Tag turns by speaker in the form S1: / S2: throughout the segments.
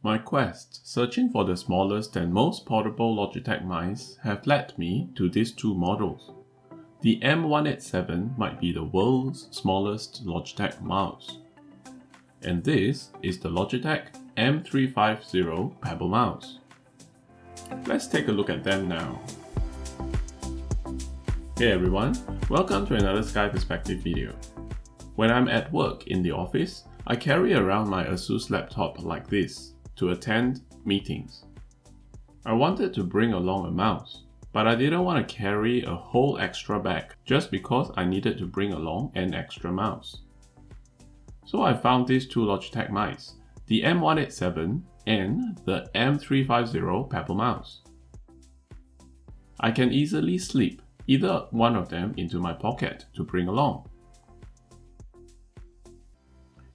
S1: My quest searching for the smallest and most portable Logitech mice have led me to these two models. The M187 might be the world's smallest Logitech mouse. And this is the Logitech M350 Pebble mouse. Let's take a look at them now. Hey everyone, welcome to another Sky Perspective video. When I'm at work in the office, I carry around my Asus laptop like this to attend meetings. I wanted to bring along a mouse, but I didn't want to carry a whole extra bag just because I needed to bring along an extra mouse. So I found these two Logitech mice, the M187 and the M350 Pebble mouse. I can easily slip either one of them into my pocket to bring along.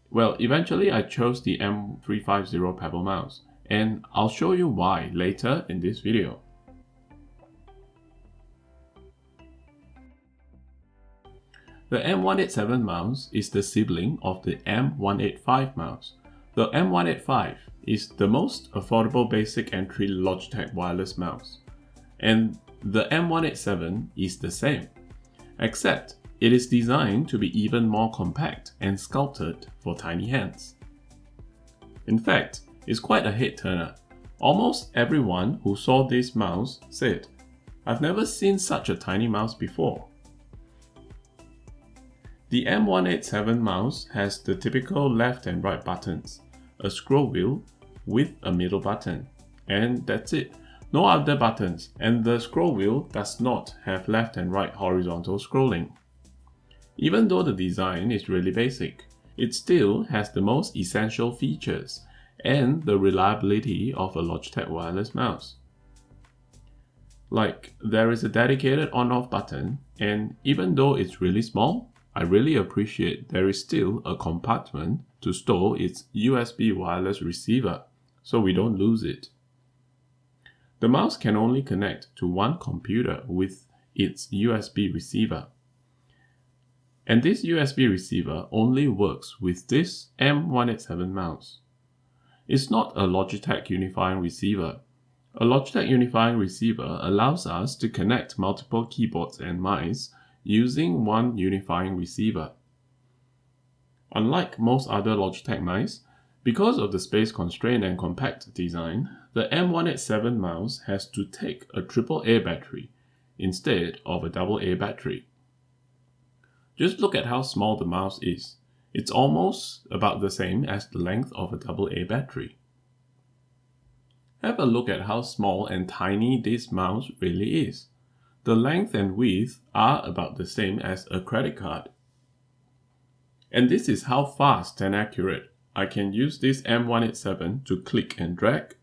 S1: Well, eventually I chose the M350 Pebble mouse, and I'll show you why later in this video. The M187 mouse is the sibling of the M185 mouse. The M185 is the most affordable basic entry Logitech wireless mouse, and the M187 is the same, except it is designed to be even more compact and sculpted for tiny hands. In fact, it's quite a head-turner. Almost everyone who saw this mouse said, "I've never seen such a tiny mouse before." The M187 mouse has the typical left and right buttons, a scroll wheel with a middle button, and that's it. No other buttons, and the scroll wheel does not have left and right horizontal scrolling. Even though the design is really basic, it still has the most essential features and the reliability of a Logitech wireless mouse. Like, there is a dedicated on-off button, and even though it's really small, I really appreciate there is still a compartment to store its USB wireless receiver, so we don't lose it. The mouse can only connect to one computer with its USB receiver. And this USB receiver only works with this M187 mouse. It's not a Logitech Unifying receiver. A Logitech Unifying receiver allows us to connect multiple keyboards and mice using one unifying receiver. Unlike most other Logitech mice, because of the space constraint and compact design, the M187 mouse has to take a AAA battery instead of a AA battery. Just look at how small the mouse is. It's almost about the same as the length of a AA battery. Have a look at how small and tiny this mouse really is. The length and width are about the same as a credit card. And this is how fast and accurate I can use this M187 to click and drag,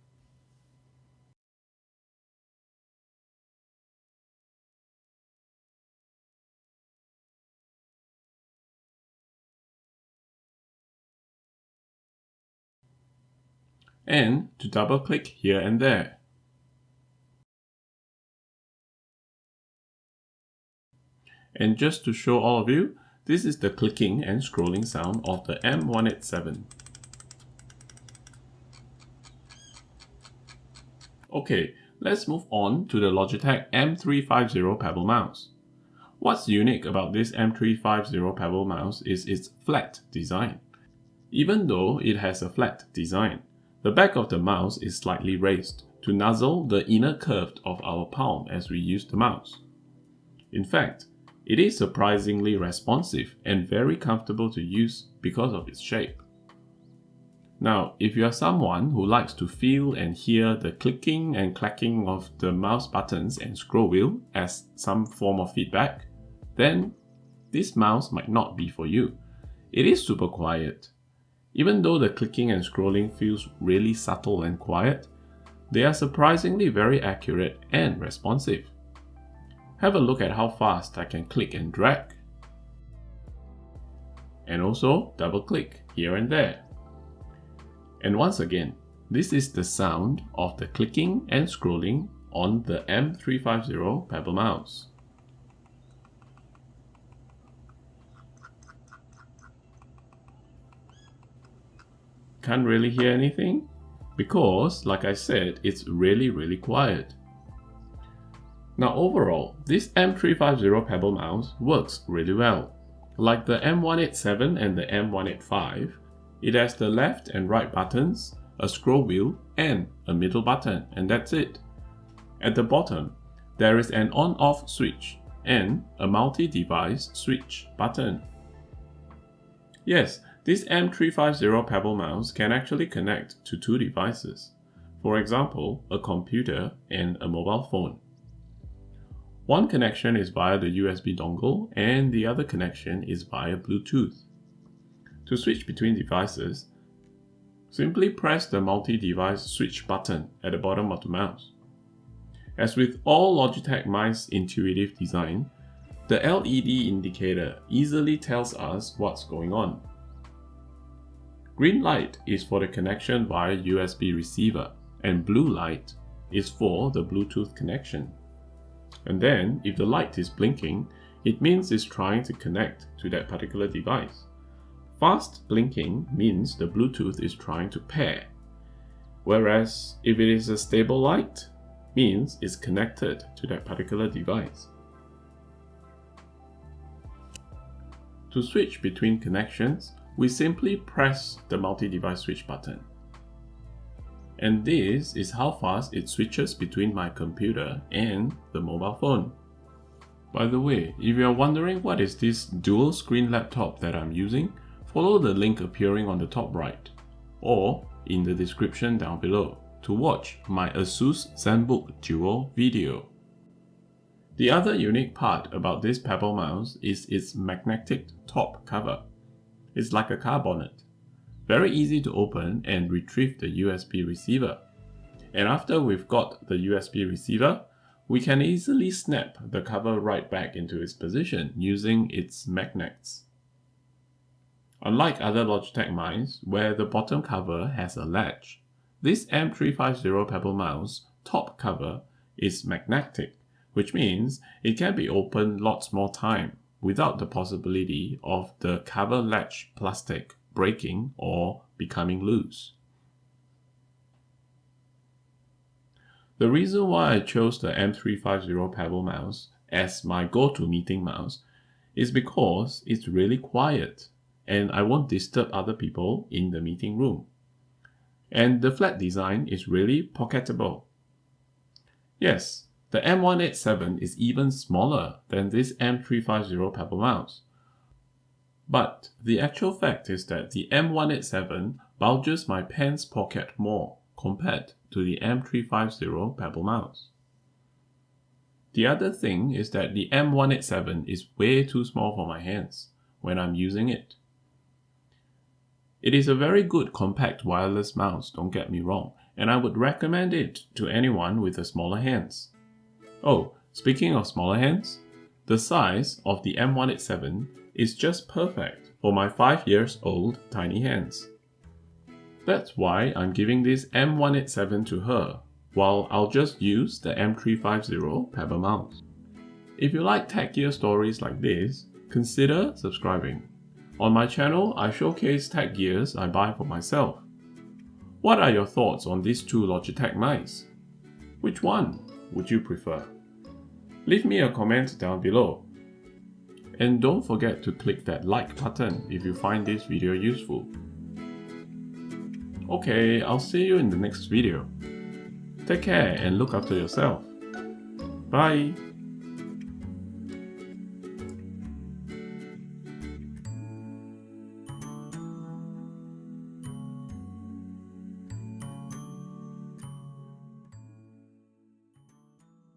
S1: and to double click here and there. And just to show all of you, this is the clicking and scrolling sound of the M187. Okay, let's move on to the Logitech M350 Pebble mouse. What's unique about this M350 Pebble mouse is its flat design. Even though it has a flat design, the back of the mouse is slightly raised to nuzzle the inner curve of our palm as we use the mouse. In fact, it is surprisingly responsive and very comfortable to use because of its shape. Now, if you are someone who likes to feel and hear the clicking and clacking of the mouse buttons and scroll wheel as some form of feedback, then this mouse might not be for you. It is super quiet. Even though the clicking and scrolling feels really subtle and quiet, they are surprisingly very accurate and responsive. Have a look at how fast I can click and drag, and also double click here and there. And once again, this is the sound of the clicking and scrolling on the M350 Pebble mouse. Can't really hear anything? because, like I said, it's really quiet. Now overall, this M350 Pebble mouse works really well. Like the M187 and the M185, it has the left and right buttons, a scroll wheel, and a middle button, and that's it. At the bottom, there is an on-off switch and a multi-device switch button. Yes, this M350 Pebble mouse can actually connect to two devices. For example, a computer and a mobile phone. One connection is via the USB dongle and the other connection is via Bluetooth. To switch between devices, simply press the multi-device switch button at the bottom of the mouse. As with all Logitech mice intuitive design, the LED indicator easily tells us what's going on. Green light is for the connection via USB receiver, and blue light is for the Bluetooth connection. And then, if the light is blinking, it means it's trying to connect to that particular device. Fast blinking means the Bluetooth is trying to pair, whereas if it is a stable light, means it's connected to that particular device. To switch between connections, we simply press the multi-device switch button. And this is how fast it switches between my computer and the mobile phone. By the way, if you are wondering what is this dual screen laptop that I'm using, follow the link appearing on the top right or in the description down below to watch my Asus ZenBook Duo video. The other unique part about this Pebble mouse is its magnetic top cover. It's like a car bonnet. Very easy to open and retrieve the USB receiver. And after we've got the USB receiver, we can easily snap the cover right back into its position using its magnets. Unlike other Logitech mice, where the bottom cover has a latch, this M350 Pebble mouse top cover is magnetic, which means it can be opened lots more time without the possibility of the cover latch plastic breaking or becoming loose. The reason why I chose the M350 Pebble mouse as my go-to meeting mouse is because it's really quiet and I won't disturb other people in the meeting room. And the flat design is really pocketable. Yes, the M187 is even smaller than this M350 Pebble mouse. But the actual fact is that the M187 bulges my pants pocket more compared to the M350 Pebble mouse. The other thing is that the M187 is way too small for my hands when I'm using it. It is a very good compact wireless mouse, don't get me wrong, and I would recommend it to anyone with the smaller hands. Oh, speaking of smaller hands, the size of the M187 is just perfect for my 5-year-old tiny hands. That's why I'm giving this M187 to her, while I'll just use the M350 Pebble mouse. If you like tech gear stories like this, consider subscribing. On my channel, I showcase tech gears I buy for myself. What are your thoughts on these two Logitech mice? Which one would you prefer? Leave me a comment down below. And don't forget to click that like button if you find this video useful. Okay, I'll see you in the next video. Take care and look after yourself. Bye!